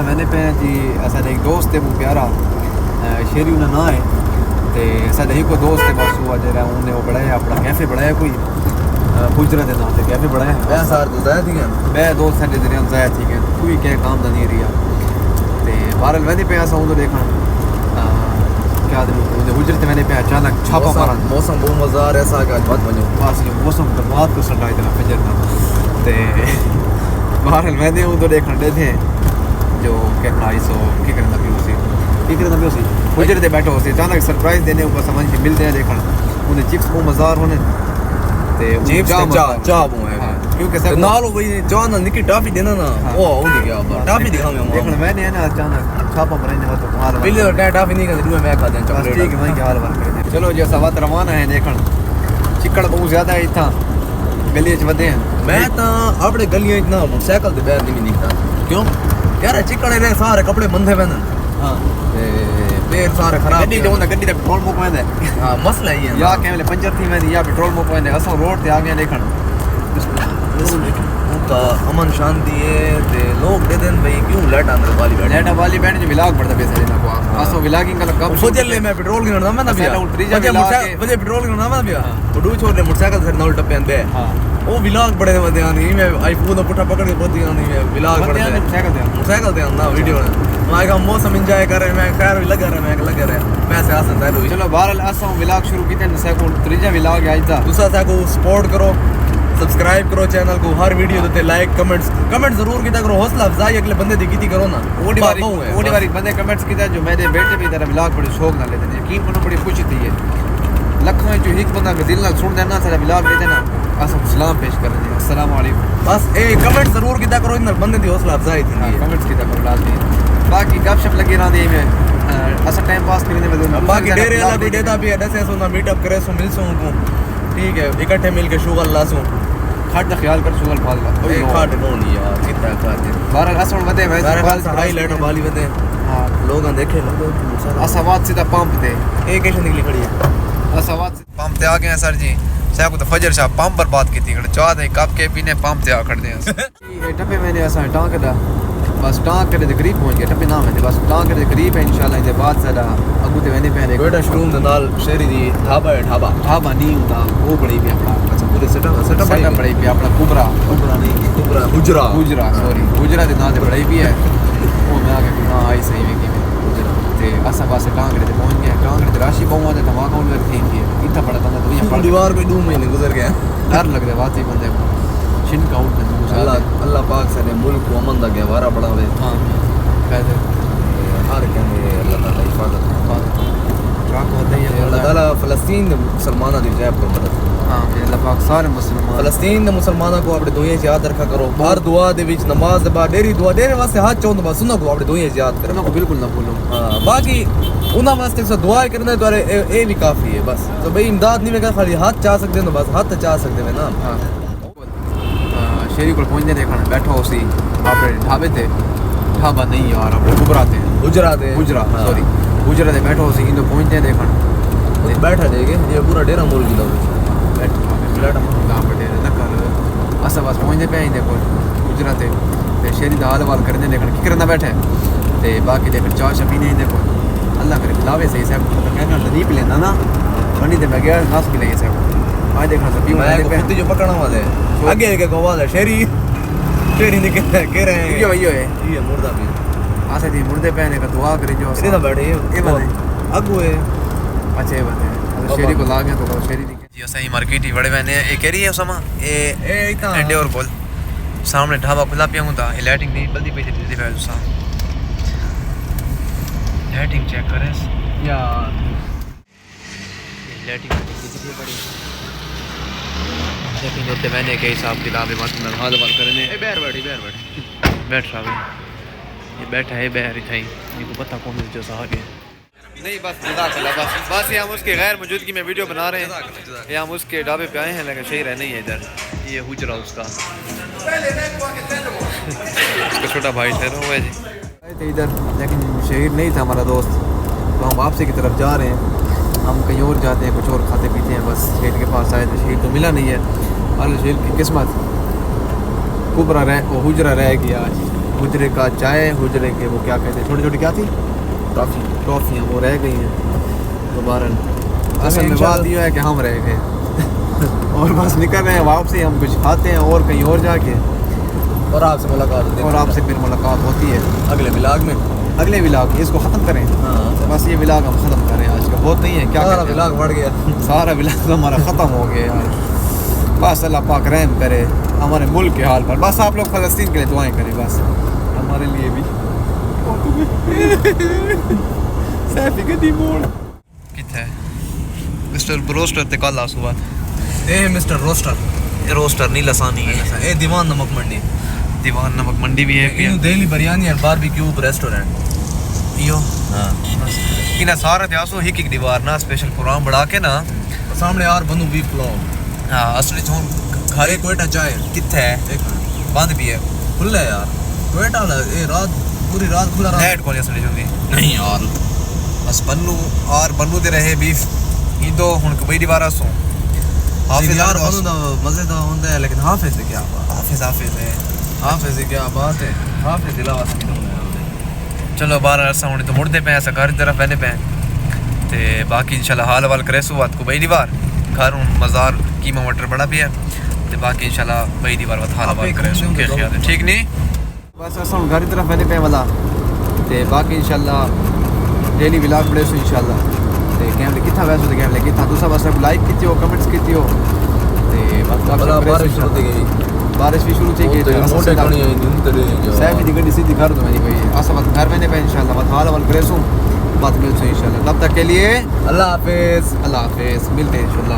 میں نے پہ جی ایسا ایک دوست ہے وہ پیارا شیری انہیں نہ ہے تو ایسا ایک کو دوست ہے بس وہ جرا انہیں وہ بڑھایا اپنا کیفے بڑھایا کوئی گجرا کے نام سے کیفے بڑھایا بے دوست ہیں جی ضائع تھی گئے کوئی کیا کام کا نہیں رہا تو بہرحال میں نے پہ ایسا ہوں تو دیکھنا کیا گجرت میں نے پہ اچانک چھاپا مارا موسم بہت مزہ آ رہا ہے ایسا کہ بہت مزہ بس یہ موسم برباد کو سٹا اتنا فجر کا تو بہرحال میں نے ہوں تو دیکھنے دے تھے جو کہ پرائز ہو کی کرنا بھی اسی گجرت بیٹھا ہو سی اچانک سرپرائز دینے اوپر سمجھ کے ملتے ہیں دیکھنا انہیں چپس کو مزار ہونے کیونکہ نالو بھائی جان نکی ٹافی دینا نا وہ ہو گیا ٹافی دکھاؤں گا دیکھنا میں نے نا اچانک چھاپا مرنے ہو تو مال پہلے ٹافی نہیں کرتے میں کھا دیں ٹھیک ہے میں کیا حال ورک کرتے چلو جی اسا وقت روانہ ہے دیکھن چکڑ بہت زیادہ ہے اتنا گلی چ ودے ہیں میں تا اپنے گلیاں اتنا موٹر سائیکل تے بیٹھ نہیں نکلتا کیوں یار چکڑ دے سارے کپڑے بندھے پہن ہاں پیر سارے خراب گڈی جو گڈی تے پٹرول مک ویندا ہاں مسئلہ ہی ہے یا کیملے پنچر تھی ویندی یا پٹرول مک ویندا اسا روڈ تے آ گئے دیکھن کا امن شانتی ہے تے لوگ دے دین بھائی کیوں لیٹ اندر والی بیٹھ جو ولاگ پڑتا پیسے دینا کو اسو ولاگنگ کا کم سوچ لے میں پٹرول کی نام نہ بیا مجھے پٹرول کی نام نہ بیا وڈو چھوڑ لے موٹر سائیکل سے نال ٹپیاں دے ہاں او ولاگ بڑے ودے نہیں میں آئی فون پٹھا پکڑ کے پوتی نہیں میں ولاگ بڑے موٹر سائیکل دے نا ویڈیو میں کا موسم انجوائے کر رہے میں خیر لگا رہا میں سے آسن دے چلو بہرحال اسا ولاگ شروع کیتے ہیں سیکو تریجا ولاگ ہے اج دا دوسرا کو سپورٹ کرو سبسکرائب کرو چینل کو ہر ویڈیو تے لائک کمنٹ ضرور کیتا کرو حوصلہ افزائی اگلے بندے دی کیتی کرو نا اوڈی باری بندے کمنٹس کیتا جو میرے بیٹے بھی طرح ولاگ بڑے شوق نہ لیتے ہیں یقین کرو بڑی خوشی تھی ہے لکھوں جو ایک بندہ دل نال سن دینا سارا ولاگ دے دینا اسا سلام پیش کر دیں السلام علیکم بس اے کمنٹ ضرور کیتا کرو ان بندے دی حوصلہ افزائی تھی کمنٹس کیتا کرو لازمی باقی گپ شپ لگی رہندی میں اسا ٹائم پاس کرنے میں باقی ڈیرے والا بھی دیتا بھی ایسے سو نا میٹ اپ کرے سو مل سو کو ٹھیک ہے اکٹھے مل کے شغل لا سو کھاٹ دا خیال کر شغل پال لا اے کھاٹ نہیں یار کتا کھاٹ بہرحال اسا ودے ویسے ہائی لائٹ والی ودے ہاں لوگاں دیکھے اسا وات سیدھا پمپ تے اے کیسے نکلی کھڑی ہے اسا وات پمپ تے آ گئے ہیں سر جی سیاکو تو فجر شاہ پمپ برباد کیتی کھڑے چاہ دے کپ کے پینے پمپ تے آ کھڑدے ہیں یہ ٹپے میں نے اسا ٹانک دا بس ٹانک کرے دے قریب پہنچ گیا ٹپے نام ہے بس ٹانک کرے دے قریب ہے انشاءاللہ دے بعد سدا اگو تے وینے پہنے بیٹا شروع دے نال شہری دی ڈھابا ہے ڈھابا نہیں ہوندا وہ بڑی پی اپنا اچھا پورے سیٹ بڑی پی اپنا کوبرا نہیں گجرا سوری گجرا دے نام تے بڑی پی ہے وہ میں آ کے ہاں آئی صحیح میں کی گجرا تے اسا پاسے ٹانک کرے پہنچ گیا ٹانک کرے راشی بہت ہے دھماکہ ہونے لگی تھی اتنا بڑا بندہ تو یہاں دیوار کوئی 2 مہینے گزر گیا ڈر لگ رہا واقعی بندے کو شن کا اٹھ اللہ پاک سے ملک کو امن دا گہوارہ بڑا ہوئے ہاں قید ہر کہنے اللہ تعالیٰ حفاظت اللہ تعالیٰ فلسطین دے مسلمانوں دی جائب پر مدد ہاں اللہ پاک سارے مسلمان فلسطین دے مسلمانوں کو اپنے دعائیں یاد رکھا کرو ہر دعا دے وچ نماز دے بعد ڈیری دعا دینے واسطے ہاتھ چاہوں بس انہاں کو اپنے دعائیں یاد کرو انہاں کو بالکل نہ بھولو ہاں باقی انہاں واسطے سے دعا کرنا تو اے بھی کافی ہے بس تو بھئی امداد نہیں میں خالی ہاتھ چاہ سکتے ہیں بس ہاتھ چاہ سکتے ہیں نا ہاں شہری کو پہنچنے دیکھنا بیٹھا ہو سی اپنے ڈھابے تے ڈھابا نہیں یار اپنے گجرا سوری گجرا تے بیٹھا ہو سی اندو پہنچنے دیکھنا بیٹھا دے گے یہ پورا ڈیرا مول گیا اسا بس پہنچنے پہ آئیں دیکھو گجرا تے شہری دا حال وال کرنے دیکھنا کی کرنا بیٹھے تے باقی دیکھ چاہ شپی نہیں دیکھو اللہ کرے بلاوے صحیح صاحب کہنا نہیں پی لینا نا بنی تے میں گیا ناس پی لئیے صاحب آج دیکھنا سب پیو میں خود جو پکڑنا والے آگے کے گوال ہے شہری نے کہہ رہے ہیں یہ مردہ بھی آسے تھی مردے پہنے کا دعا کریں جو سیدھا بیٹھے یہ بندے اگو ہے اچھا یہ بندے شہری کو لا گیا تو شہری دی جی اسا ہی مارکیٹ ہی بڑے وینے اے کہہ رہی ہے اسما اے اینڈے اور کول سامنے ڈھابا کھلا پیا ہوندا اے لائٹنگ نہیں بلدی پئی دی فائل سام لائٹنگ چیک کرے یا لائٹنگ کتنی بڑی لیکن ہوتے میں نے کہ حساب کتاب بات حال وال کرنے بیٹھ رہا یہ بیٹھا ہے بہر ہی تھا یہ کو پتہ کون جو سا آگے نہیں بس جزاک اللہ بس یہ ہم اس کے غیر موجودگی میں ویڈیو بنا رہے ہیں یہ ہم اس کے ڈھابے پہ آئے ہیں لیکن شہر ہے نہیں ہے ادھر یہ حجرا اس کا چھوٹا بھائی ٹھہرا ہوا ہے جی آئے تھے ادھر لیکن شہر نہیں تھا ہمارا دوست تو ہم واپسی کی طرف جا رہے ہیں ہم کہیں اور جاتے ہیں کچھ اور کھاتے پیتے ہیں بس شہر کے پاس آئے تھے شہر تو ملا نہیں ہے اور شہر کی قسمت کبرا وہ حجرا رہ گیا آج حجرے کا چائے، حجرے کے وہ کیا کہتے ہیں چھوٹی چھوٹی کیا تھی ٹرافیاں، وہ رہ گئی ہیں دوبارہ. اصل میں بات یہ ہے کہ ہم رہ گئے اور بس نکل رہے ہیں واپسی. ہم کچھ کھاتے ہیں اور کہیں اور جا کے اور آپ سے ملاقات ہوتی ہے، اور آپ سے پھر ملاقات ہوتی ہے اگلے ولاگ میں. اگلے ولاگ. اس کو ختم کریں. ہاں بس یہ ولاگ ہم ختم کریں آج کا، بہت نہیں ہے کیا سارا کہتے ہیں؟ ولاگ بڑھ گیا. سارا ولاگ ہمارا ختم ہو گیا یار. بس اللہ پاک رحم کرے ہمارے ملک کے حال پر. بس آپ لوگ فلسطین کے لیے دعائیں کریں بس ہمارے لیے بھی. سیفی گڈی موڑ کتھے مسٹر بروسٹر تے کل آسو بات اے مسٹر روسٹر، روسٹر نہیں لسانی ہے. اے دیوان نمک منڈی، دیوان نمک منڈی بھی ہے. اینو Delhi biryani and barbecue restaurant. ایو ہاں انہاں سارا تے آسو ہک ہک دیوار نا اسپیشل پروگرام بڑھا کے نا سامنے یار بنو بیف پلاؤ. ہاں اصل چون کھارے کوئٹہ چائے کتھے ہے ایک منٹ بند بھی ہے کھلا ہے یار کوئٹہ والا. اے رات پوری رات کھلا رہا. ایڈ کون اصل چوندی نہیں یار بس بنو اور بنو دے رہے بیف یہ دو ہن کبھی دیوار آسو. حافظ یار بنو دا مزے دا ہوندا ہے لیکن حافظ سے کیا بات. حافظ ہے حافظ سے کیا بات ہے. حافظ علاوہ سے کیوں ہے. چلو بارہ عرصہ ہونے تو مڑتے پہ ایسا گھر کی طرف رہنے پہ تے باقی انشاءاللہ حال حوال کرے سو بات کو بئی دیوار گھر ہوں مزار قیمہ مٹر بڑا بھی ہے تے باقی انشاءاللہ بئی دیوار بات حال حوال کرے سو کے خیال ہے ٹھیک نہیں. بس ایسا ہوں گھر کی طرف رہنے پہ والا تے باقی انشاءاللہ ڈیلی ولاگ بڑے سو انشاءاللہ. تے کیمرے کتھا ویسے تے کیمرے کتھا دوسرا بس لائک کیتی ہو کمنٹس کیتی ہو تے بارش ہوتی گئی. بارش بھی شروع تھی کہ سیفی دی گڈی سیدھی کر دو میں بھائی ایسا بات گھر میں نے پہ انشاءاللہ بات حال حوال کرے سوں بات مل سو انشاءاللہ. تب تک کے لیے اللہ حافظ. اللہ حافظ. ملتے ہیں انشاءاللہ.